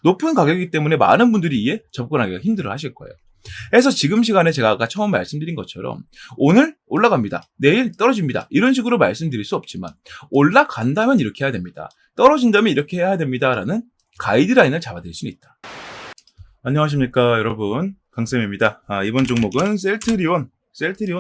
높은 가격이기 때문에 많은 분들이 이에 접근하기가 힘들어 하실 거예요. 그래서 지금 시간에 제가 아까 처음 말씀드린 것처럼 오늘 올라갑니다. 내일 떨어집니다. 이런 식으로 말씀드릴 수 없지만 올라간다면 이렇게 해야 됩니다. 떨어진다면 이렇게 해야 됩니다라는 가이드라인을 잡아드릴 수는 있다. 안녕하십니까 여러분, 강쌤입니다. 이번 종목은 셀트리온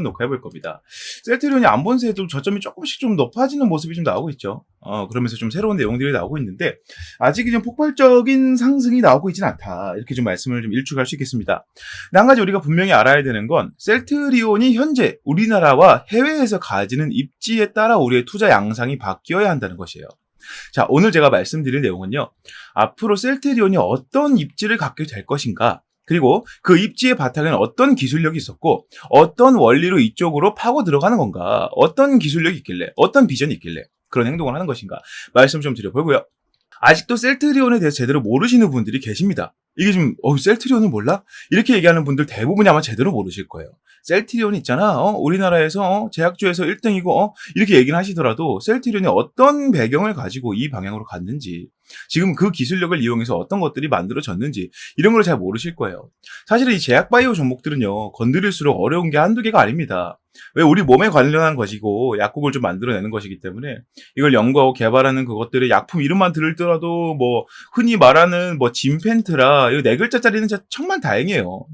녹화해볼 겁니다. 셀트리온이 안 본 새에도 저점이 조금씩 좀 높아지는 모습이 좀 나오고 있죠. 그러면서 좀 새로운 내용들이 나오고 있는데 아직 좀 폭발적인 상승이 나오고 있지는 않다, 이렇게 좀 말씀을 좀 일축할 수 있겠습니다. 근데 한 가지 우리가 분명히 알아야 되는 건 셀트리온이 현재 우리나라와 해외에서 가지는 입지에 따라 우리의 투자 양상이 바뀌어야 한다는 것이에요. 자, 오늘 제가 말씀드릴 내용은요, 앞으로 셀트리온이 어떤 입지를 갖게 될 것인가, 그리고 그 입지의 바탕에는 어떤 기술력이 있었고 어떤 원리로 이쪽으로 파고 들어가는 건가, 어떤 기술력이 있길래, 어떤 비전이 있길래 그런 행동을 하는 것인가 말씀 좀 드려보고요. 아직도 셀트리온에 대해서 제대로 모르시는 분들이 계십니다. 이게 좀 셀트리온을 몰라? 이렇게 얘기하는 분들 대부분이 아마 제대로 모르실 거예요. 셀트리온 있잖아, 우리나라에서 제약주에서 1등이고 이렇게 얘기는 하시더라도 셀트리온이 어떤 배경을 가지고 이 방향으로 갔는지, 지금 그 기술력을 이용해서 어떤 것들이 만들어졌는지 이런 걸 잘 모르실 거예요. 사실 이 제약바이오 종목들은요, 건드릴수록 어려운 게 한두 개가 아닙니다. 왜, 우리 몸에 관련한 것이고 약국을 좀 만들어내는 것이기 때문에 이걸 연구하고 개발하는 그것들의 약품 이름만 들더라도 뭐 흔히 말하는 뭐 진펜트라, 이거 4글자짜리는 진짜 정말 다행이에요.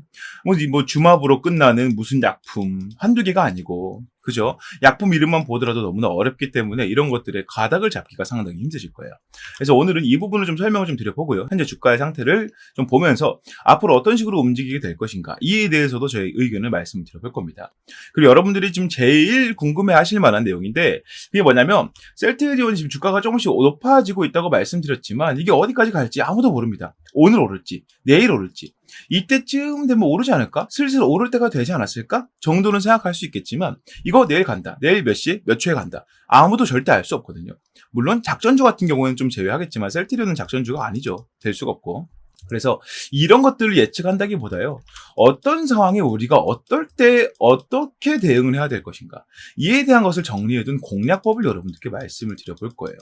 뭐 주마브로 끝나는 무슨 약품 한두 개가 아니고, 그죠? 약품 이름만 보더라도 너무나 어렵기 때문에 이런 것들의 가닥을 잡기가 상당히 힘드실 거예요. 그래서 오늘은 이 부분을 좀 설명을 좀 드려보고요. 현재 주가의 상태를 좀 보면서 앞으로 어떤 식으로 움직이게 될 것인가, 이에 대해서도 저희 의견을 말씀드려볼 겁니다. 그리고 여러분들이 지금 제일 궁금해하실 만한 내용인데, 그게 뭐냐면 셀트리온이 지금 주가가 조금씩 높아지고 있다고 말씀드렸지만 이게 어디까지 갈지 아무도 모릅니다. 오늘 오를지 내일 오를지, 이때쯤 되면 오르지 않을까? 슬슬 오를 때가 되지 않았을까? 정도는 생각할 수 있겠지만 이거 내일 간다, 내일 몇 시에 몇 초에 간다, 아무도 절대 알 수 없거든요. 물론 작전주 같은 경우에는 좀 제외하겠지만 셀트리온은 작전주가 아니죠. 될 수가 없고. 그래서 이런 것들을 예측한다기보다요, 어떤 상황에 우리가 어떨 때 어떻게 대응을 해야 될 것인가, 이에 대한 것을 정리해둔 공략법을 여러분들께 말씀을 드려볼 거예요.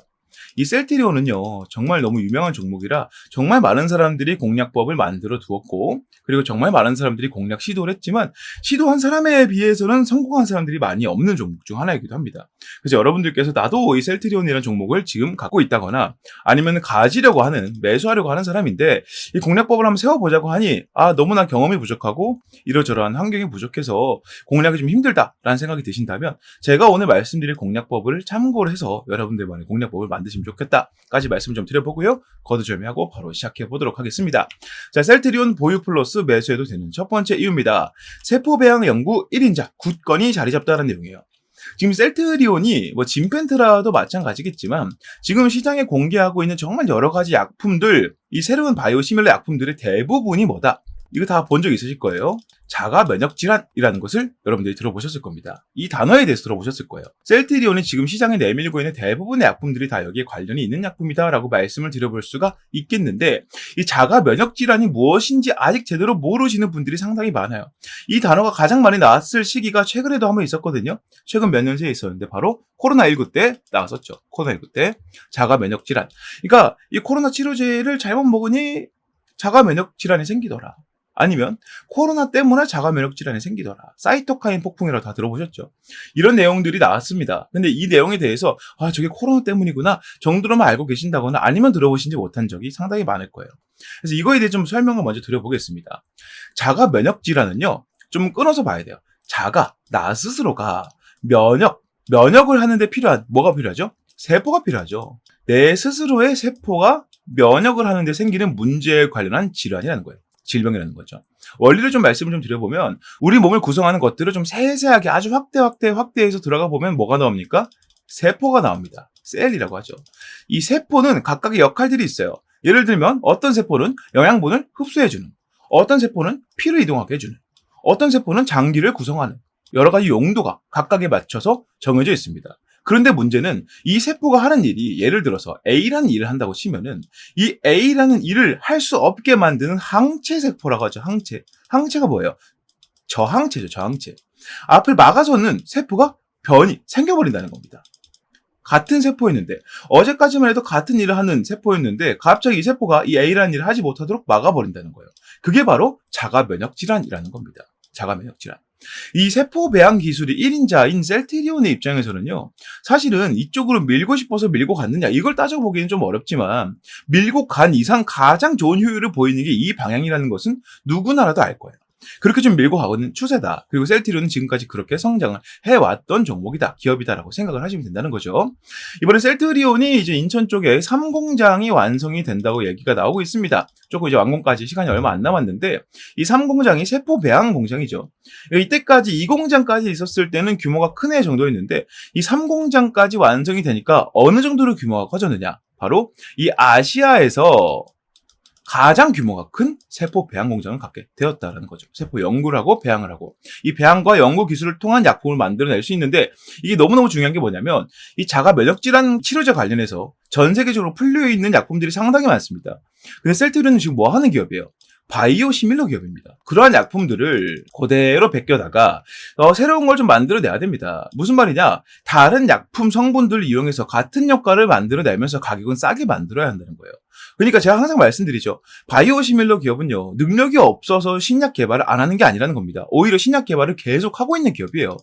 이 셀트리온은요, 정말 너무 유명한 종목이라 정말 많은 사람들이 공략법을 만들어 두었고, 그리고 정말 많은 사람들이 공략 시도를 했지만 시도한 사람에 비해서는 성공한 사람들이 많이 없는 종목 중 하나이기도 합니다. 그래서 여러분들께서 나도 이 셀트리온이라는 종목을 지금 갖고 있다거나 아니면 가지려고 하는, 매수하려고 하는 사람인데 이 공략법을 한번 세워보자고 하니 너무나 경험이 부족하고 이러저러한 환경이 부족해서 공략이 좀 힘들다라는 생각이 드신다면 제가 오늘 말씀드릴 공략법을 참고를 해서 여러분들만의 공략법을 만드시면 좋겠다까지 말씀 좀 드려보고요. 거두절미하고 바로 시작해 보도록 하겠습니다. 자, 셀트리온 보유 플러스 매수해도 되는 첫 번째 이유입니다. 세포 배양 연구 1인자 굳건히 자리 잡다는 내용이에요. 지금 셀트리온이 뭐 진펜트라도 마찬가지겠지만 지금 시장에 공개하고 있는 정말 여러 가지 약품들, 이 새로운 바이오시밀러 약품들의 대부분이 뭐다? 이거 다 본 적 있으실 거예요. 자가 면역 질환이라는 것을 여러분들이 들어보셨을 겁니다. 이 단어에 대해서 들어보셨을 거예요. 셀트리온이 지금 시장에 내밀고 있는 대부분의 약품들이 다 여기에 관련이 있는 약품이다라고 말씀을 드려볼 수가 있겠는데, 이 자가 면역 질환이 무엇인지 아직 제대로 모르시는 분들이 상당히 많아요. 이 단어가 가장 많이 나왔을 시기가 최근에도 한번 있었거든요. 최근 몇 년 새에 있었는데 바로 코로나19 때 나왔었죠. 코로나19 때 자가 면역 질환. 그러니까 이 코로나 치료제를 잘못 먹으니 자가 면역 질환이 생기더라. 아니면 코로나 때문에 자가 면역 질환이 생기더라. 사이토카인 폭풍이라고 다 들어보셨죠? 이런 내용들이 나왔습니다. 근데 이 내용에 대해서 저게 코로나 때문이구나 정도로만 알고 계신다거나 아니면 들어보신지 못한 적이 상당히 많을 거예요. 그래서 이거에 대해 좀 설명을 먼저 드려보겠습니다. 자가 면역 질환은요, 좀 끊어서 봐야 돼요. 나 스스로가 면역을 하는데 뭐가 필요하죠? 세포가 필요하죠. 내 스스로의 세포가 면역을 하는데 생기는 문제에 관련한 질환이라는 거예요. 질병이라는 거죠. 원리를 좀 말씀을 좀 드려보면 우리 몸을 구성하는 것들을 좀 세세하게 아주 확대해서 들어가 보면 뭐가 나옵니까? 세포가 나옵니다. 셀이라고 하죠. 이 세포는 각각의 역할들이 있어요. 예를 들면 어떤 세포는 영양분을 흡수해주는, 어떤 세포는 피를 이동하게 해주는, 어떤 세포는 장기를 구성하는, 여러 가지 용도가 각각에 맞춰서 정해져 있습니다. 그런데 문제는 이 세포가 하는 일이, 예를 들어서 A라는 일을 한다고 치면은 이 A라는 일을 할 수 없게 만드는 항체 세포라고 하죠. 항체가 뭐예요? 저항체죠. 저항체. 앞을 막아서는 세포가 변이 생겨버린다는 겁니다. 같은 세포였는데 어제까지만 해도 같은 일을 하는 세포였는데 갑자기 이 세포가 이 A라는 일을 하지 못하도록 막아버린다는 거예요. 그게 바로 자가 면역 질환이라는 겁니다. 자가 면역 질환. 이 세포 배양 기술이 1인자인 셀트리온의 입장에서는요, 사실은 이쪽으로 밀고 싶어서 밀고 갔느냐, 이걸 따져보기는 좀 어렵지만, 밀고 간 이상 가장 좋은 효율을 보이는 게 이 방향이라는 것은 누구나라도 알 거예요. 그렇게 좀 밀고 가고는 추세다. 그리고 셀트리온은 지금까지 그렇게 성장을 해왔던 종목이다. 기업이다라고 생각을 하시면 된다는 거죠. 이번에 셀트리온이 이제 인천 쪽에 3공장이 완성이 된다고 얘기가 나오고 있습니다. 조금 이제 완공까지 시간이 얼마 안 남았는데, 이 3공장이 세포 배양 공장이죠. 이때까지 2공장까지 있었을 때는 규모가 큰 애 정도였는데, 이 3공장까지 완성이 되니까 어느 정도로 규모가 커졌느냐? 바로 이 아시아에서 가장 규모가 큰 세포 배양 공장을 갖게 되었다는 거죠. 세포 연구를 하고 배양을 하고 이 배양과 연구 기술을 통한 약품을 만들어낼 수 있는데, 이게 너무너무 중요한 게 뭐냐면 이 자가 면역 질환 치료제 관련해서 전 세계적으로 풀려 있는 약품들이 상당히 많습니다. 근데 셀트리온은 지금 뭐 하는 기업이에요? 바이오 시밀러 기업입니다. 그러한 약품들을 그대로 베껴다가 새로운 걸 좀 만들어내야 됩니다. 무슨 말이냐? 다른 약품 성분들을 이용해서 같은 효과를 만들어내면서 가격은 싸게 만들어야 한다는 거예요. 그러니까 제가 항상 말씀드리죠. 바이오 시밀러 기업은요, 능력이 없어서 신약 개발을 안 하는 게 아니라는 겁니다. 오히려 신약 개발을 계속 하고 있는 기업이에요.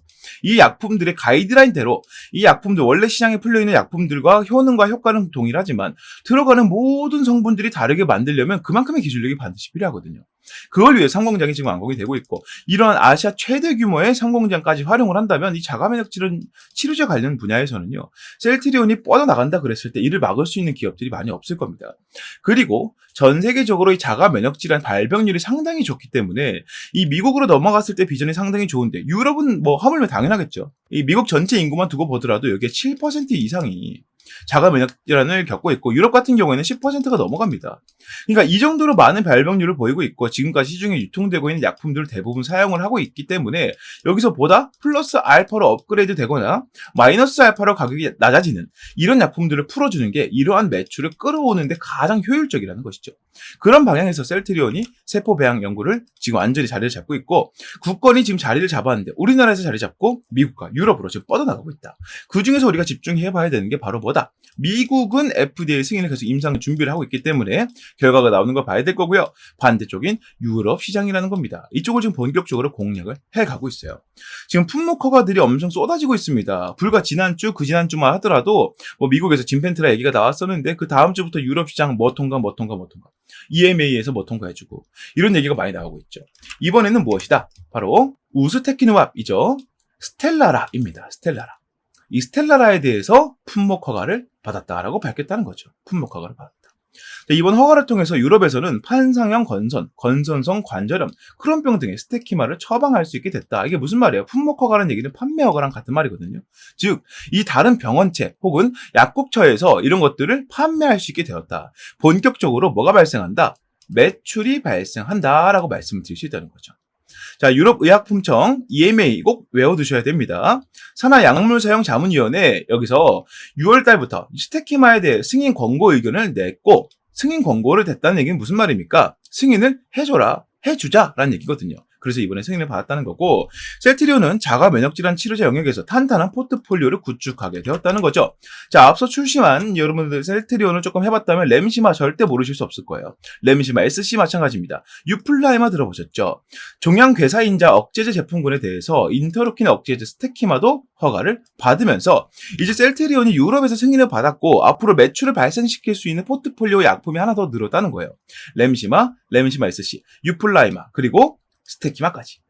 이 약품들의 가이드라인대로 이 약품들, 원래 시장에 풀려있는 약품들과 효능과 효과는 동일하지만 들어가는 모든 성분들이 다르게 만들려면 그만큼의 기술력이 반드시 필요하거든요. 그걸 위해 3공장이 지금 완공이 되고 있고, 이러한 아시아 최대 규모의 3공장까지 활용을 한다면 이 자가면역 질환 치료제 관련 분야에서는요, 셀트리온이 뻗어나간다 그랬을 때 이를 막을 수 있는 기업들이 많이 없을 겁니다. 그리고 전 세계적으로 이 자가 면역 질환 발병률이 상당히 좋기 때문에 이 미국으로 넘어갔을 때 비전이 상당히 좋은데, 유럽은 뭐 하물며 당연하겠죠. 이 미국 전체 인구만 두고 보더라도 여기에 7% 이상이 자가 면역 질환을 겪고 있고, 유럽 같은 경우에는 10%가 넘어갑니다. 그러니까 이 정도로 많은 발병률을 보이고 있고, 지금까지 시중에 유통되고 있는 약품들을 대부분 사용을 하고 있기 때문에 여기서 보다 플러스 알파로 업그레이드 되거나 마이너스 알파로 가격이 낮아지는 이런 약품들을 풀어주는 게 이러한 매출을 끌어오는 데 가장 효율적이라는 것이죠. 그런 방향에서 셀트리온이 세포 배양 연구를 지금 완전히 자리를 잡고 있고, 국건이 지금 자리를 잡았는데 우리나라에서 자리 잡고 미국과 유럽으로 지금 뻗어나가고 있다. 그 중에서 우리가 집중해봐야 되는 게 바로 뭐다? 미국은 FDA 승인을 계속 임상 준비를 하고 있기 때문에 결과가 나오는 걸 봐야 될 거고요. 반대쪽인 유럽 시장이라는 겁니다. 이쪽을 지금 본격적으로 공략을 해가고 있어요. 지금 품목 허가들이 엄청 쏟아지고 있습니다. 불과 지난주, 그 지난주만 하더라도 뭐 미국에서 진펜트라 얘기가 나왔었는데, 그 다음 주부터 유럽 시장 뭐 통과 EMA에서 뭐 통과해주고 이런 얘기가 많이 나오고 있죠. 이번에는 무엇이다? 바로 우스테키누압이죠. 스텔라라입니다. 스텔라라. 이 스텔라라에 대해서 품목 허가를 받았다라고 밝혔다는 거죠. 품목 허가를 받았다. 이번 허가를 통해서 유럽에서는 판상형 건선, 건선성 관절염, 크론병 등의 스테키마를 처방할 수 있게 됐다. 이게 무슨 말이에요? 품목 허가라는 얘기는 판매 허가랑 같은 말이거든요. 즉, 이 다른 병원체 혹은 약국처에서 이런 것들을 판매할 수 있게 되었다. 본격적으로 뭐가 발생한다? 매출이 발생한다라고 말씀을 드릴 수 있다는 거죠. 자, 유럽의약품청 EMA 꼭 외워두셔야 됩니다. 산하약물사용자문위원회 여기서 6월 달부터 스테키마에 대해 승인 권고 의견을 냈고, 승인 권고를 됐다는 얘기는 무슨 말입니까? 승인을 해줘라, 해주자라는 얘기거든요. 그래서 이번에 승인을 받았다는 거고, 셀트리온은 자가 면역질환 치료제 영역에서 탄탄한 포트폴리오를 구축하게 되었다는 거죠. 자, 앞서 출시한 여러분들 셀트리온을 조금 해봤다면 렘시마 절대 모르실 수 없을 거예요. 렘시마 SC 마찬가지입니다. 유플라이마 들어보셨죠? 종양괴사인자 억제제 제품군에 대해서 인터루킨 억제제 스테키마도 허가를 받으면서 이제 셀트리온이 유럽에서 승인을 받았고, 앞으로 매출을 발생시킬 수 있는 포트폴리오 약품이 하나 더 늘었다는 거예요. 렘시마 SC, 유플라이마, 그리고 스테키마까지.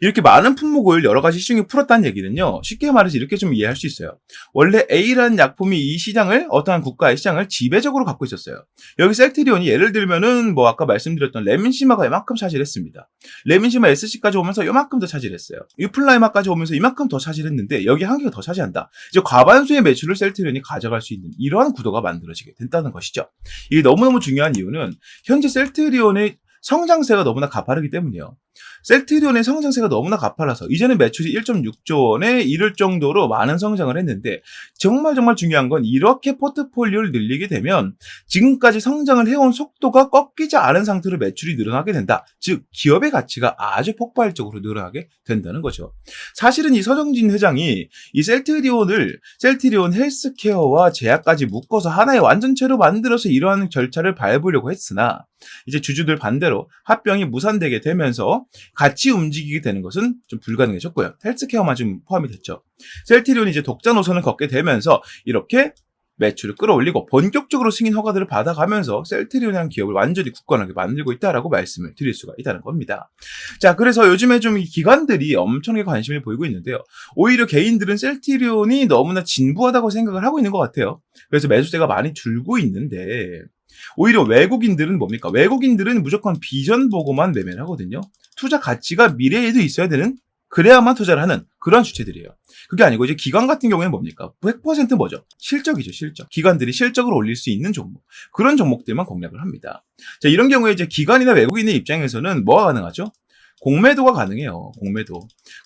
이렇게 많은 품목을 여러 가지 시중에 풀었다는 얘기는요, 쉽게 말해서 이렇게 좀 이해할 수 있어요. 원래 A라는 약품이 이 시장을, 어떠한 국가의 시장을 지배적으로 갖고 있었어요. 여기 셀트리온이 예를 들면은 뭐 아까 말씀드렸던 레민시마가 이만큼 차지했습니다. 레민시마 SC까지 오면서 이만큼 더 차지했어요. 유플라이마까지 오면서 이만큼 더 차지했는데 여기 한 개가 더 차지한다. 이제 과반수의 매출을 셀트리온이 가져갈 수 있는 이러한 구도가 만들어지게 된다는 것이죠. 이게 너무너무 중요한 이유는 현재 셀트리온의 성장세가 너무나 가파르기 때문이에요. 셀트리온의 성장세가 너무나 가팔라서 이제는 매출이 1.6조 원에 이를 정도로 많은 성장을 했는데 정말 중요한 건 이렇게 포트폴리오를 늘리게 되면 지금까지 성장을 해온 속도가 꺾이지 않은 상태로 매출이 늘어나게 된다. 즉 기업의 가치가 아주 폭발적으로 늘어나게 된다는 거죠. 사실은 이 서정진 회장이 이 셀트리온 헬스케어와 제약까지 묶어서 하나의 완전체로 만들어서 이러한 절차를 밟으려고 했으나 이제 주주들 반대로 합병이 무산되게 되면서 같이 움직이게 되는 것은 좀 불가능해졌고요. 헬스케어만 좀 포함이 됐죠. 셀트리온이 이제 독자 노선을 걷게 되면서 이렇게 매출을 끌어올리고 본격적으로 승인 허가들을 받아가면서 셀트리온이라는 기업을 완전히 굳건하게 만들고 있다라고 말씀을 드릴 수가 있다는 겁니다. 자, 그래서 요즘에 좀 이 기관들이 엄청나게 관심을 보이고 있는데요. 오히려 개인들은 셀트리온이 너무나 진부하다고 생각을 하고 있는 것 같아요. 그래서 매수세가 많이 줄고 있는데 오히려 외국인들은 뭡니까? 외국인들은 무조건 비전 보고만 매매를 하거든요. 투자 가치가 미래에도 있어야 되는, 그래야만 투자를 하는 그런 주체들이에요. 그게 아니고 이제 기관 같은 경우에는 뭡니까? 100% 뭐죠? 실적이죠, 실적. 기관들이 실적을 올릴 수 있는 종목. 그런 종목들만 공략을 합니다. 자, 이런 경우에 이제 기관이나 외국인의 입장에서는 뭐가 가능하죠? 공매도가 가능해요.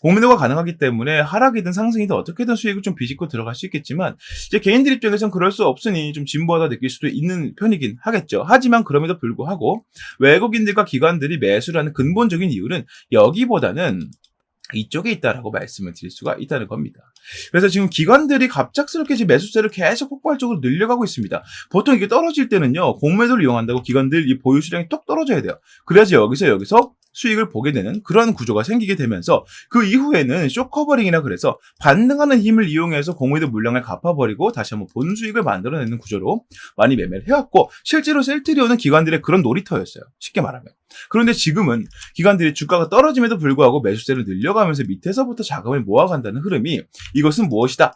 공매도가 가능하기 때문에 하락이든 상승이든 어떻게든 수익을 좀 비집고 들어갈 수 있겠지만 이제 개인들 입장에서는 그럴 수 없으니 좀 진부하다 느낄 수도 있는 편이긴 하겠죠. 하지만 그럼에도 불구하고 외국인들과 기관들이 매수를 하는 근본적인 이유는 여기보다는 이쪽에 있다라고 말씀을 드릴 수가 있다는 겁니다. 그래서 지금 기관들이 갑작스럽게 지금 매수세를 계속 폭발적으로 늘려가고 있습니다. 보통 이게 떨어질 때는요, 공매도를 이용한다고 기관들 이 보유 수량이 뚝 떨어져야 돼요. 그래야지 여기서 수익을 보게 되는 그런 구조가 생기게 되면서 그 이후에는 쇼커버링이나 그래서 반등하는 힘을 이용해서 공매도 물량을 갚아버리고 다시 한번 본수익을 만들어내는 구조로 많이 매매를 해왔고 실제로 셀트리온은 기관들의 그런 놀이터였어요. 쉽게 말하면. 그런데 지금은 기관들이 주가가 떨어짐에도 불구하고 매수세를 늘려가면서 밑에서부터 자금을 모아간다는 흐름이 이것은 무엇이다?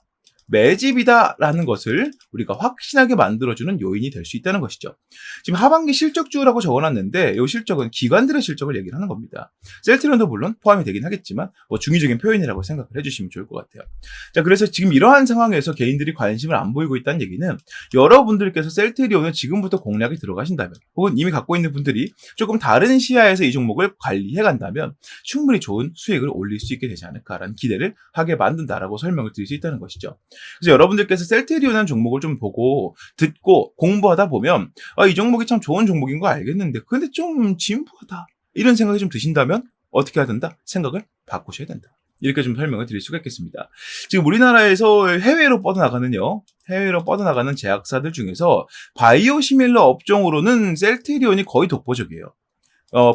매집이다라는 것을 우리가 확신하게 만들어주는 요인이 될 수 있다는 것이죠. 지금 하반기 실적주라고 적어놨는데 이 실적은 기관들의 실적을 얘기를 하는 겁니다. 셀트리온도 물론 포함이 되긴 하겠지만 뭐 중의적인 표현이라고 생각을 해주시면 좋을 것 같아요. 자, 그래서 지금 이러한 상황에서 개인들이 관심을 안 보이고 있다는 얘기는 여러분들께서 셀트리온을 지금부터 공략에 들어가신다면 혹은 이미 갖고 있는 분들이 조금 다른 시야에서 이 종목을 관리해 간다면 충분히 좋은 수익을 올릴 수 있게 되지 않을까라는 기대를 하게 만든다라고 설명을 드릴 수 있다는 것이죠. 그래서 여러분들께서 셀트리온이라는 종목을 좀 보고 듣고 공부하다 보면 이 종목이 참 좋은 종목인 거 알겠는데 근데 좀 진부하다 이런 생각이 좀 드신다면 어떻게 해야 된다? 생각을 바꾸셔야 된다. 이렇게 좀 설명을 드릴 수가 있겠습니다. 지금 우리나라에서 해외로 뻗어나가는 제약사들 중에서 바이오시밀러 업종으로는 셀트리온이 거의 독보적이에요.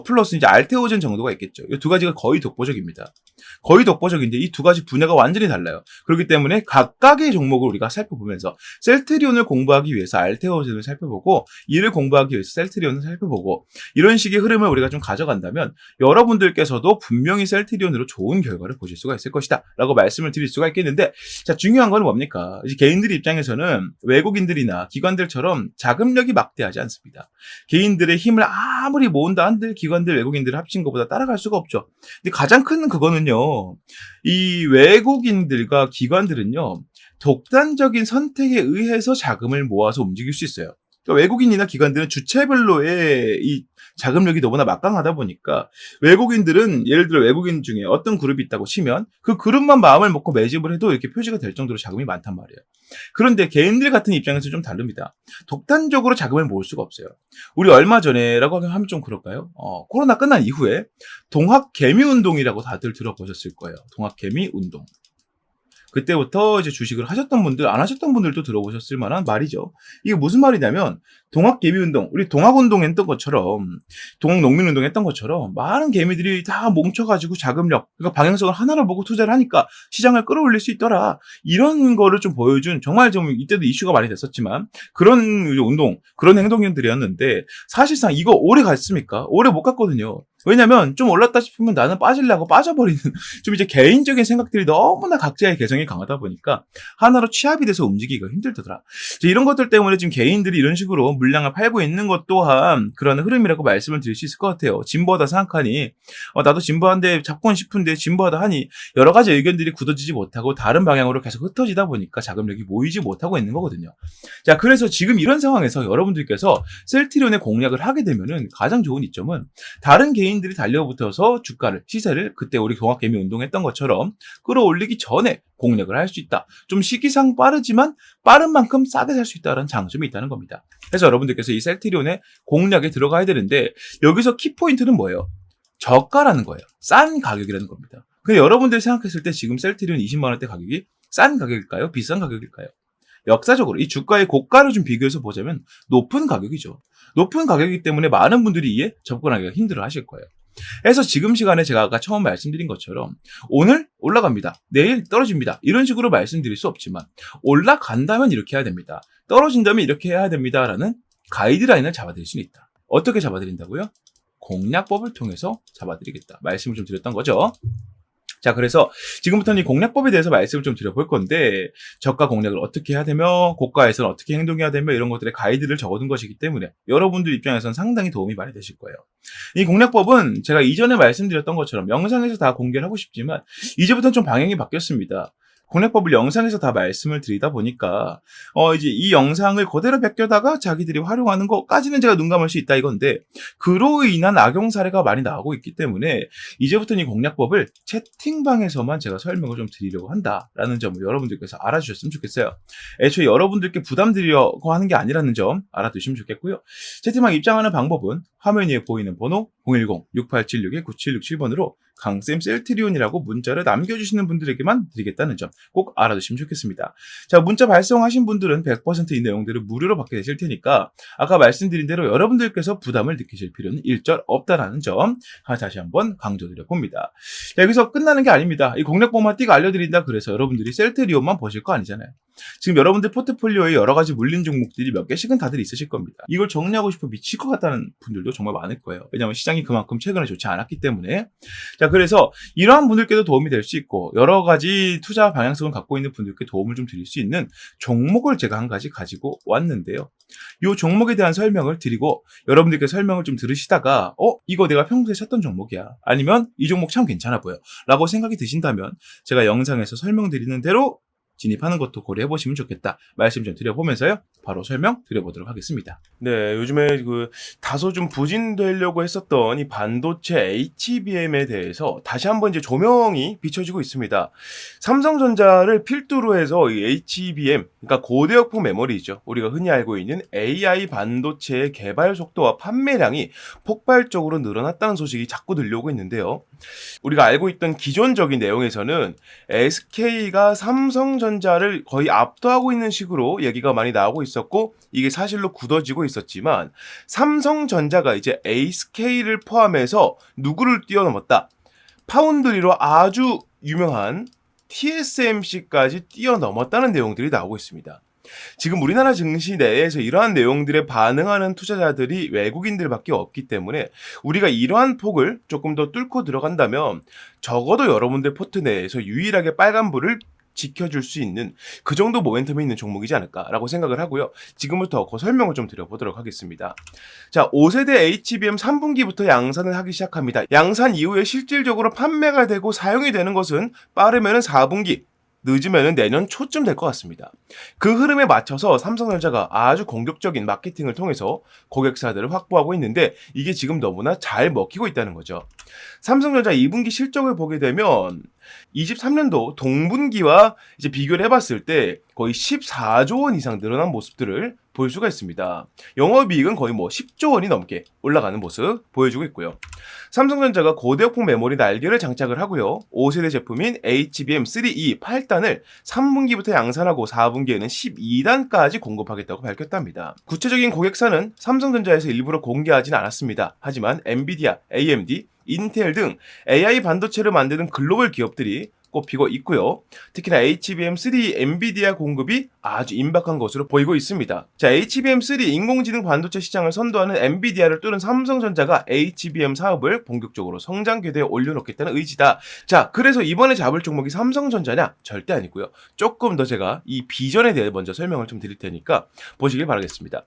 플러스 이제 알테오젠 정도가 있겠죠. 이 두 가지가 거의 독보적입니다. 거의 독보적인데 이 두 가지 분야가 완전히 달라요. 그렇기 때문에 각각의 종목을 우리가 살펴보면서 셀트리온을 공부하기 위해서 알테오젠을 살펴보고 이를 공부하기 위해서 셀트리온을 살펴보고 이런 식의 흐름을 우리가 좀 가져간다면 여러분들께서도 분명히 셀트리온으로 좋은 결과를 보실 수가 있을 것이다 라고 말씀을 드릴 수가 있겠는데 자, 중요한 건 뭡니까? 이제 개인들 입장에서는 외국인들이나 기관들처럼 자금력이 막대하지 않습니다. 개인들의 힘을 아무리 모은다 한들 기관들 외국인들 합친 것보다 따라갈 수가 없죠. 근데 가장 큰 그거는요, 이 외국인들과 기관들은요 독단적인 선택에 의해서 자금을 모아서 움직일 수 있어요. 그러니까 외국인이나 기관들은 주체별로의 이 자금력이 너무나 막강하다 보니까 외국인들은 예를 들어 외국인 중에 어떤 그룹이 있다고 치면 그 그룹만 마음을 먹고 매집을 해도 이렇게 표시가 될 정도로 자금이 많단 말이에요. 그런데 개인들 같은 입장에서 좀 다릅니다. 독단적으로 자금을 모을 수가 없어요. 우리 얼마 전에라고 하면 좀 그럴까요? 코로나 끝난 이후에 동학개미운동이라고 다들 들어보셨을 거예요. 동학개미운동. 그때부터 이제 주식을 하셨던 분들, 안 하셨던 분들도 들어보셨을 만한 말이죠. 이게 무슨 말이냐면, 동학개미운동, 우리 동학운동 했던 것처럼, 동학농민운동 했던 것처럼, 많은 개미들이 다 뭉쳐가지고 자금력, 그러니까 방향성을 하나를 보고 투자를 하니까 시장을 끌어올릴 수 있더라. 이런 거를 좀 보여준, 정말 좀 이때도 이슈가 많이 됐었지만, 그런 운동, 그런 행동들이었는데, 사실상 이거 오래 갔습니까? 오래 못 갔거든요. 왜냐면 좀 올랐다 싶으면 나는 빠지려고 빠져버리는 좀 이제 개인적인 생각들이 너무나 각자의 개성이 강하다 보니까 하나로 취합이 돼서 움직이기가 힘들더라. 이런 것들 때문에 지금 개인들이 이런 식으로 물량을 팔고 있는 것 또한 그런 흐름이라고 말씀을 드릴 수 있을 것 같아요. 진보하다 생각하니 나도 진보한데 잡곤 싶은데 진보하다 하니 여러 가지 의견들이 굳어지지 못하고 다른 방향으로 계속 흩어지다 보니까 자금력이 모이지 못하고 있는 거거든요. 자, 그래서 지금 이런 상황에서 여러분들께서 셀트리온의 공략을 하게 되면은 가장 좋은 이점은 다른 개인 개인들이 달려붙어서 주가를, 시세를 그때 우리 동학개미 운동했던 것처럼 끌어올리기 전에 공략을 할 수 있다. 좀 시기상 빠르지만 빠른 만큼 싸게 살 수 있다는 장점이 있다는 겁니다. 그래서 여러분들께서 이 셀트리온의 공략에 들어가야 되는데 여기서 키포인트는 뭐예요? 저가라는 거예요. 싼 가격이라는 겁니다. 근데 여러분들이 생각했을 때 지금 셀트리온 20만 원대 가격이 싼 가격일까요? 비싼 가격일까요? 역사적으로 이 주가의 고가를 좀 비교해서 보자면 높은 가격이죠. 높은 가격이기 때문에 많은 분들이 이에 접근하기가 힘들어 하실 거예요. 그래서 지금 시간에 제가 아까 처음 말씀드린 것처럼 오늘 올라갑니다. 내일 떨어집니다. 이런 식으로 말씀드릴 수 없지만 올라간다면 이렇게 해야 됩니다. 떨어진다면 이렇게 해야 됩니다. 라는 가이드라인을 잡아드릴 수는 있다. 어떻게 잡아드린다고요? 공략법을 통해서 잡아드리겠다. 말씀을 좀 드렸던 거죠. 자, 그래서 지금부터는 이 공략법에 대해서 말씀을 좀 드려볼 건데 저가 공략을 어떻게 해야 되며 고가에서는 어떻게 행동해야 되며 이런 것들의 가이드를 적어둔 것이기 때문에 여러분들 입장에서는 상당히 도움이 많이 되실 거예요. 이 공략법은 제가 이전에 말씀드렸던 것처럼 영상에서 다 공개를 하고 싶지만 이제부터는 좀 방향이 바뀌었습니다. 공략법을 영상에서 다 말씀을 드리다 보니까 이제 이 영상을 그대로 베껴다가 자기들이 활용하는 것까지는 제가 눈 감을 수 있다 이건데 그로 인한 악용 사례가 많이 나오고 있기 때문에 이제부터는 이 공략법을 채팅방에서만 제가 설명을 좀 드리려고 한다라는 점을 여러분들께서 알아주셨으면 좋겠어요. 애초에 여러분들께 부담 드리려고 하는 게 아니라는 점 알아두시면 좋겠고요. 채팅방 입장하는 방법은 화면 위에 보이는 번호 010-6876-9767번으로 강쌤 셀트리온이라고 문자를 남겨주시는 분들에게만 드리겠다는 점 꼭 알아두시면 좋겠습니다. 자, 문자 발송하신 분들은 100% 이 내용들을 무료로 받게 되실 테니까 아까 말씀드린 대로 여러분들께서 부담을 느끼실 필요는 일절 없다라는 점 다시 한번 강조드려 봅니다. 자, 여기서 끝나는 게 아닙니다. 이 공략법만 띄고 알려드린다 그래서 여러분들이 셀트리온만 보실 거 아니잖아요. 지금 여러분들 포트폴리오에 여러 가지 물린 종목들이 몇 개씩은 다들 있으실 겁니다. 이걸 정리하고 싶어 미칠 것 같다는 분들도 정말 많을 거예요. 왜냐하면 시장이 그만큼 최근에 좋지 않았기 때문에. 자, 그래서 이러한 분들께도 도움이 될 수 있고 여러 가지 투자 방향성을 갖고 있는 분들께 도움을 좀 드릴 수 있는 종목을 제가 한 가지 가지고 왔는데요. 이 종목에 대한 설명을 드리고 여러분들께 설명을 좀 들으시다가 이거 내가 평소에 찾던 종목이야. 아니면 이 종목 참 괜찮아 보여. 라고 생각이 드신다면 제가 영상에서 설명드리는 대로 진입하는 것도 고려해보시면 좋겠다. 말씀 좀 드려보면서요. 바로 설명 드려보도록 하겠습니다. 네, 요즘에 다소 좀 부진되려고 했었던 이 반도체 HBM에 대해서 다시 한번 이제 조명이 비춰지고 있습니다. 삼성전자를 필두로 해서 이 HBM, 그러니까 고대역폭 메모리죠. 우리가 흔히 알고 있는 AI 반도체의 개발 속도와 판매량이 폭발적으로 늘어났다는 소식이 자꾸 들려오고 있는데요. 우리가 알고 있던 기존적인 내용에서는 SK가 삼성전자를 거의 압도하고 있는 식으로 얘기가 많이 나오고 있었고 이게 사실로 굳어지고 있었지만 삼성전자가 이제 SK를 포함해서 누구를 뛰어넘었다. 파운드리로 아주 유명한 TSMC까지 뛰어넘었다는 내용들이 나오고 있습니다. 지금 우리나라 증시 내에서 이러한 내용들에 반응하는 투자자들이 외국인들밖에 없기 때문에 우리가 이러한 폭을 조금 더 뚫고 들어간다면 적어도 여러분들 포트 내에서 유일하게 빨간불을 지켜줄 수 있는 그 정도 모멘텀이 있는 종목이지 않을까라고 생각을 하고요. 지금부터 그 설명을 좀 드려보도록 하겠습니다. 자, 5세대 HBM 3분기부터 양산을 하기 시작합니다. 양산 이후에 실질적으로 판매가 되고 사용이 되는 것은 빠르면 4분기, 늦으면 내년 초쯤 될 것 같습니다. 그 흐름에 맞춰서 삼성전자가 아주 공격적인 마케팅을 통해서 고객사들을 확보하고 있는데 이게 지금 너무나 잘 먹히고 있다는 거죠. 삼성전자 2분기 실적을 보게 되면 23년도 동분기와 이제 비교를 해봤을 때 거의 14조 원 이상 늘어난 모습들을 볼 수가 있습니다. 영업이익은 거의 10조 원이 넘게 올라가는 모습 보여주고 있고요. 삼성전자가 고대역폭 메모리 날개를 장착을 하고요. 5세대 제품인 HBM3E 8단을 3분기부터 양산하고 4분기에는 12단까지 공급하겠다고 밝혔답니다. 구체적인 고객사는 삼성전자에서 일부러 공개하진 않았습니다. 하지만 엔비디아, AMD, 인텔 등 AI 반도체를 만드는 글로벌 기업들이 꼽히고 있고요. 특히나 HBM3 엔비디아 공급이 아주 임박한 것으로 보이고 있습니다. 자, HBM3 인공지능 반도체 시장을 선도하는 엔비디아를 뚫은 삼성전자가 HBM 사업을 본격적으로 성장 궤도에 올려놓겠다는 의지다. 자, 그래서 이번에 잡을 종목이 삼성전자냐? 절대 아니고요. 조금 더 제가 이 비전에 대해 먼저 설명을 좀 드릴 테니까 보시길 바라겠습니다.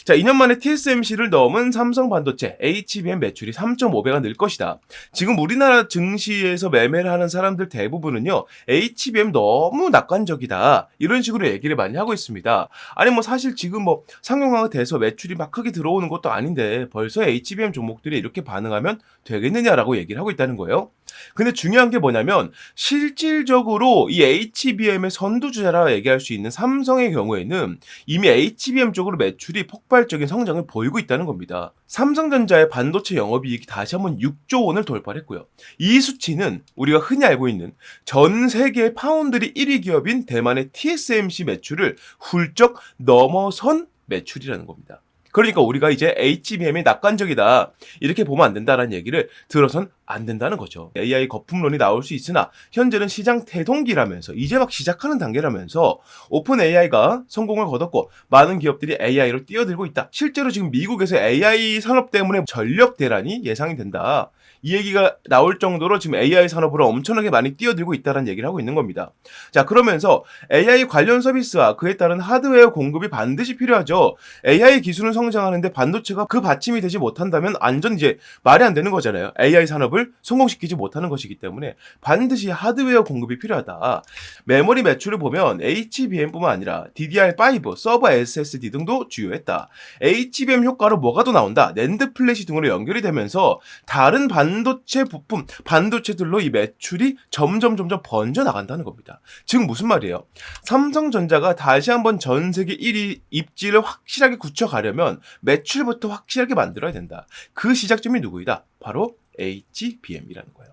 자, 2년 만에 TSMC를 넘은 삼성 반도체 HBM 매출이 3.5배가 늘 것이다. 지금 우리나라 증시에서 매매를 하는 사람들 대부분 일부는요, HBM 너무 낙관적이다. 이런 식으로 얘기를 많이 하고 있습니다. 아니, 뭐 사실 지금 뭐 상용화가 돼서 매출이 막 크게 들어오는 것도 아닌데 벌써 HBM 종목들이 이렇게 반응하면 되겠느냐라고 얘기를 하고 있다는 거예요. 근데 중요한 게 뭐냐면 실질적으로 이 HBM의 선두주자라 얘기할 수 있는 삼성의 경우에는 이미 HBM 쪽으로 매출이 폭발적인 성장을 보이고 있다는 겁니다. 삼성전자의 반도체 영업이익이 다시 한번 6조 원을 돌파했고요. 이 수치는 우리가 흔히 알고 있는 전 세계 파운드리 1위 기업인 대만의 TSMC 매출을 훌쩍 넘어선 매출이라는 겁니다. 그러니까 우리가 이제 HBM이 낙관적이다 이렇게 보면 안 된다라는 얘기를 들어선 안 된다는 거죠. AI 거품론이 나올 수 있으나 현재는 시장 태동기라면서 이제 막 시작하는 단계라면서 오픈 AI가 성공을 거뒀고 많은 기업들이 AI로 뛰어들고 있다. 실제로 지금 미국에서 AI 산업 때문에 전력 대란이 예상이 된다. 이 얘기가 나올 정도로 지금 AI 산업으로 엄청나게 많이 뛰어들고 있다는 얘기를 하고 있는 겁니다. 자, 그러면서 AI 관련 서비스와 그에 따른 하드웨어 공급이 반드시 필요하죠. AI 기술은 성장하는데 반도체가 그 받침이 되지 못한다면 완전 이제 말이 안 되는 거잖아요. AI 산업을 성공시키지 못하는 것이기 때문에 반드시 하드웨어 공급이 필요하다. 메모리 매출을 보면 HBM뿐만 아니라 DDR5, 서버 SSD 등도 주요했다. HBM 효과로 뭐가 더 나온다. 낸드 플래시 등으로 연결이 되면서 다른 반도체 부품, 반도체들로 이 매출이 점점 번져 나간다는 겁니다. 즉 무슨 말이에요? 삼성전자가 다시 한번 전 세계 1위 입지를 확실하게 굳혀가려면 매출부터 확실하게 만들어야 된다. 그 시작점이 누구이다? 바로 HBM이라는 거예요.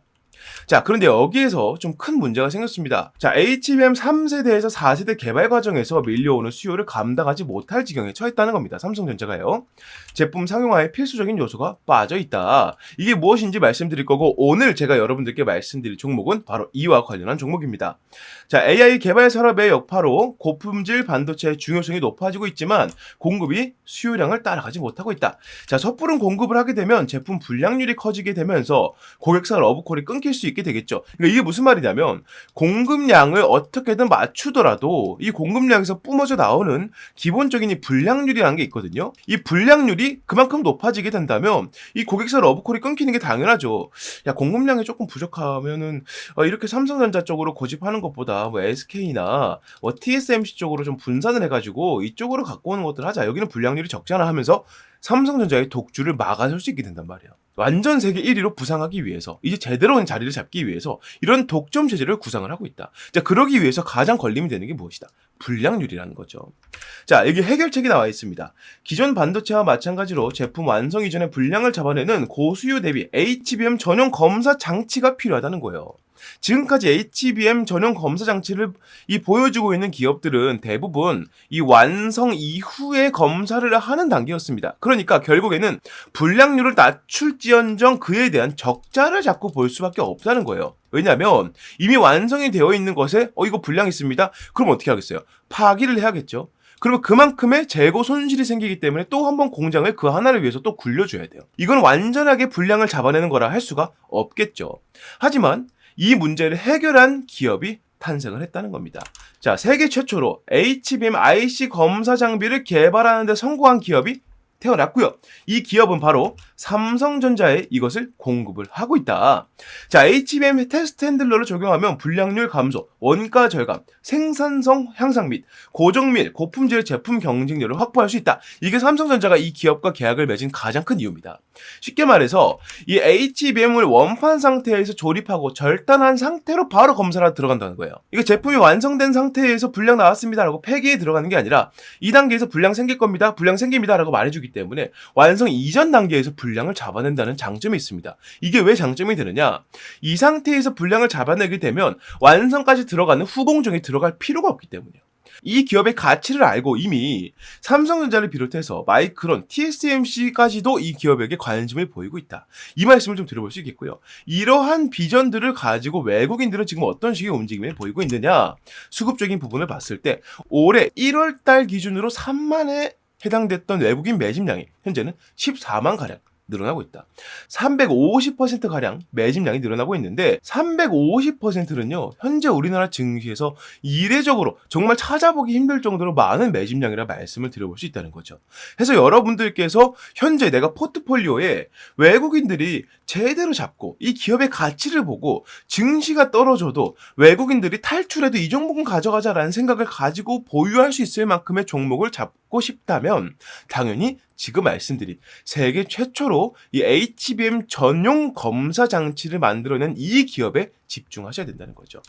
자, 그런데 여기에서 좀 큰 문제가 생겼습니다. 자, HBM 3세대에서 4세대 개발 과정에서 밀려오는 수요를 감당하지 못할 지경에 처했다는 겁니다. 삼성전자가요. 제품 상용화에 필수적인 요소가 빠져있다. 이게 무엇인지 말씀드릴 거고 오늘 제가 여러분들께 말씀드릴 종목은 바로 이와 관련한 종목입니다. 자, AI 개발 산업의 여파로 고품질 반도체의 중요성이 높아지고 있지만 공급이 수요량을 따라가지 못하고 있다. 자, 섣부른 공급을 하게 되면 제품 불량률이 커지게 되면서 고객사 러브콜이 끊길 수 있게 되겠죠. 그러니까 이게 무슨 말이냐면 공급량을 어떻게든 맞추더라도 이 공급량에서 뿜어져 나오는 기본적인 이 불량률이라는 게 있거든요. 이 불량률이 그만큼 높아지게 된다면 이 고객사 러브콜이 끊기는 게 당연하죠. 야, 공급량이 조금 부족하면은 이렇게 삼성전자 쪽으로 고집하는 것보다 뭐 SK나 뭐 TSMC 쪽으로 좀 분산을 해가지고 이쪽으로 갖고 오는 것들 하자. 여기는 불량률이 적잖아 하면서 삼성전자의 독주를 막아설 수 있게 된단 말이에요. 완전 세계 1위로 부상하기 위해서 이제 제대로 된 자리를 잡기 위해서 이런 독점 체제를 구상을 하고 있다. 자, 그러기 위해서 가장 걸림이 되는 게 무엇이다? 불량률이라는 거죠. 자, 여기 해결책이 나와 있습니다. 기존 반도체와 마찬가지로 제품 완성 이전에 불량을 잡아내는 고수요 대비 HBM 전용 검사 장치가 필요하다는 거예요. 지금까지 HBM 전용 검사 장치를 보여주고 있는 기업들은 대부분 이 완성 이후에 검사를 하는 단계였습니다. 그러니까 결국에는 불량률을 낮출지언정 그에 대한 적자를 자꾸 볼 수밖에 없다는 거예요. 왜냐하면 이미 완성이 되어 있는 것에 이거 불량 있습니다. 그럼 어떻게 하겠어요? 파기를 해야겠죠. 그러면 그만큼의 재고 손실이 생기기 때문에 또 한 번 공장을 그 하나를 위해서 또 굴려줘야 돼요. 이건 완전하게 불량을 잡아내는 거라 할 수가 없겠죠. 하지만 이 문제를 해결한 기업이 탄생을 했다는 겁니다. 자, 세계 최초로 HBM IC 검사 장비를 개발하는 데 성공한 기업이 태어났고요. 이 기업은 바로 삼성전자에 이것을 공급을 하고 있다. 자, HBM 테스트 핸들러를 적용하면 불량률 감소, 원가 절감, 생산성 향상 및 고정밀, 고품질 제품 경쟁력을 확보할 수 있다. 이게 삼성전자가 이 기업과 계약을 맺은 가장 큰 이유입니다. 쉽게 말해서 이 HBM을 원판 상태에서 조립하고 절단한 상태로 바로 검사를 들어간다는 거예요. 이게 제품이 완성된 상태에서 불량 나왔습니다라고 폐기에 들어가는 게 아니라 이 단계에서 불량 생길 겁니다. 불량 생깁니다라고 말해주기 때문에 완성 이전 단계에서 불량을 잡아낸다는 장점이 있습니다. 이게 왜 장점이 되느냐? 이 상태에서 불량을 잡아내게 되면 완성까지 들어가는 후공정에 들어갈 필요가 없기 때문이에요. 이 기업의 가치를 알고 이미 삼성전자를 비롯해서 마이크론, TSMC까지도 이 기업에게 관심을 보이고 있다. 이 말씀을 좀 드려볼 수 있겠고요. 이러한 비전들을 가지고 외국인들은 지금 어떤 식의 움직임을 보이고 있느냐? 수급적인 부분을 봤을 때 올해 1월 달 기준으로 3만에 해당됐던 외국인 매집량이 현재는 14만 가량 늘어나고 있다. 350%가량 매집량이 늘어나고 있는데 350%는요. 현재 우리나라 증시에서 이례적으로 정말 찾아보기 힘들 정도로 많은 매집량이라 말씀을 드려볼 수 있다는 거죠. 그래서 여러분들께서 현재 내가 포트폴리오에 외국인들이 제대로 잡고 이 기업의 가치를 보고 증시가 떨어져도 외국인들이 탈출해도 이 종목은 가져가자라는 생각을 가지고 보유할 수 있을 만큼의 종목을 잡고 싶다면 당연히 지금 말씀드린 세계 최초로 이 HBM 전용 검사 장치를 만들어낸 이 기업에 집중하셔야 된다는 거죠.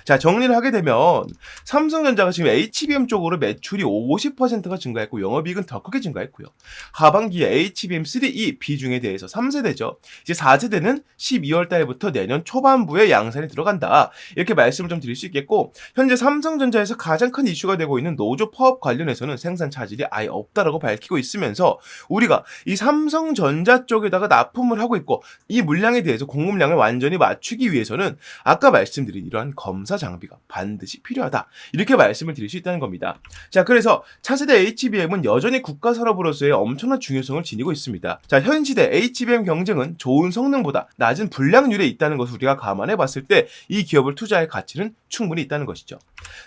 자, 정리를 하게 되면 삼성전자가 지금 HBM 쪽으로 매출이 50%가 증가했고 영업이익은 더 크게 증가했고요. 하반기에 HBM3E 비중에 대해서 3세대죠. 이제 4세대는 12월 달부터 내년 초반부에 양산이 들어간다. 이렇게 말씀을 좀 드릴 수 있겠고 현재 삼성전자에서 가장 큰 이슈가 되고 있는 노조 파업 관련해서는 생산 차질이 아예 없다라고 밝히고 있으면서 우리가 이 삼성전자 쪽에다가 납품을 하고 있고 이 물량에 대해서 공급량을 완전히 맞추기 위해서는 아까 말씀드린 이러한 검사 장비가 반드시 필요하다. 이렇게 말씀을 드릴 수 있다는 겁니다. 자, 그래서 차세대 HBM은 여전히 국가 산업으로서의 엄청난 중요성을 지니고 있습니다. 자, 현 시대 HBM 경쟁은 좋은 성능보다 낮은 불량률에 있다는 것을 우리가 감안해 봤을 때 이 기업을 투자할 가치는 충분히 있다는 것이죠.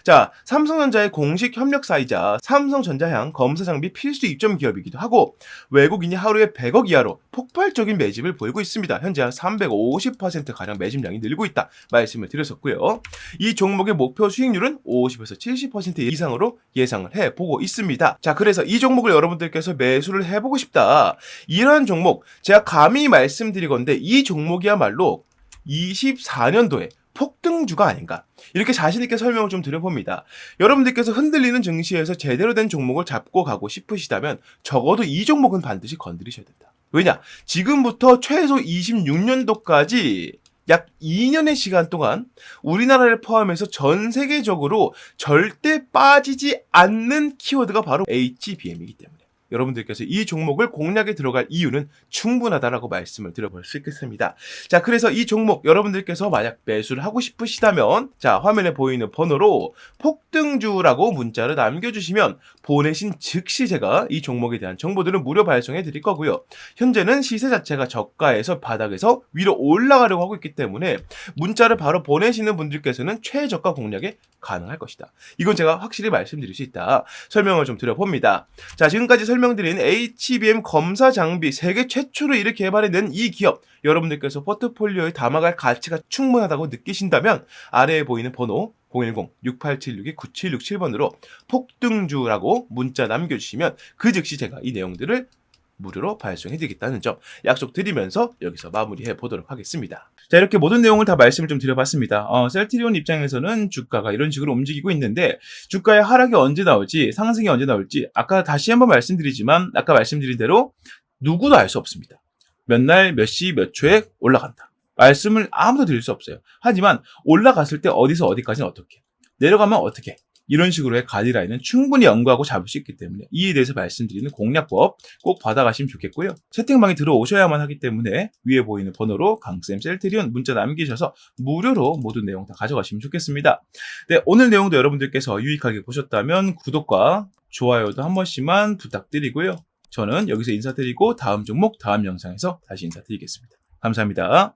자, 삼성전자의 공식 협력사이자 삼성전자향 검사 장비 필수 입점 기업이기도 하고 외국인이 하루에 100억 이하로 폭발적인 매집을 보이고 있습니다. 현재 한 350%가량 매집량이 늘고 있다 말씀을 드렸었고요. 이 종목의 목표 수익률은 50에서 70% 이상으로 예상을 해보고 있습니다. 자, 그래서 이 종목을 여러분들께서 매수를 해보고 싶다. 이러한 종목 제가 감히 말씀드리건데 이 종목이야말로 24년도에 폭등주가 아닌가 이렇게 자신있게 설명을 좀 드려봅니다. 여러분들께서 흔들리는 증시에서 제대로 된 종목을 잡고 가고 싶으시다면 적어도 이 종목은 반드시 건드리셔야 된다. 왜냐? 지금부터 최소 26년도까지 약 2년의 시간 동안 우리나라를 포함해서 전 세계적으로 절대 빠지지 않는 키워드가 바로 HBM이기 때문에 여러분들께서 이 종목을 공략에 들어갈 이유는 충분하다라고 말씀을 드려볼 수 있겠습니다. 자, 그래서 이 종목 여러분들께서 만약 매수를 하고 싶으시다면 자, 화면에 보이는 번호로 폭등주라고 문자를 남겨주시면 보내신 즉시 제가 이 종목에 대한 정보들을 무료 발송해 드릴 거고요. 현재는 시세 자체가 저가에서 바닥에서 위로 올라가려고 하고 있기 때문에 문자를 바로 보내시는 분들께서는 최저가 공략에 가능할 것이다. 이건 제가 확실히 말씀드릴 수 있다. 설명을 좀 드려봅니다. 자, 지금까지 설명드린 HBM 검사 장비 세계 최초로 이렇게 개발해낸 이 기업 여러분들께서 포트폴리오에 담아갈 가치가 충분하다고 느끼신다면 아래에 보이는 번호 010-6876-9767번으로 폭등주라고 문자 남겨주시면 그 즉시 제가 이 내용들을 무료로 발송해드리겠다는 점 약속드리면서 여기서 마무리해 보도록 하겠습니다. 자, 이렇게 모든 내용을 다 말씀을 좀 드려봤습니다. 셀트리온 입장에서는 주가가 이런 식으로 움직이고 있는데 주가의 하락이 언제 나올지 상승이 언제 나올지 아까 다시 한번 말씀드리지만 아까 말씀드린 대로 누구도 알 수 없습니다. 몇 날, 몇 시, 몇 초에 올라간다. 말씀을 아무도 드릴 수 없어요. 하지만 올라갔을 때 어디서 어디까지는 어떻게 내려가면 어떻게 이런 식으로의 가이드라인은 충분히 연구하고 잡을 수 있기 때문에 이에 대해서 말씀드리는 공략법 꼭 받아가시면 좋겠고요. 채팅방에 들어오셔야만 하기 때문에 위에 보이는 번호로 강쌤 셀트리온 문자 남기셔서 무료로 모든 내용 다 가져가시면 좋겠습니다. 네, 오늘 내용도 여러분들께서 유익하게 보셨다면 구독과 좋아요도 한 번씩만 부탁드리고요. 저는 여기서 인사드리고 다음 종목 다음 영상에서 다시 인사드리겠습니다. 감사합니다.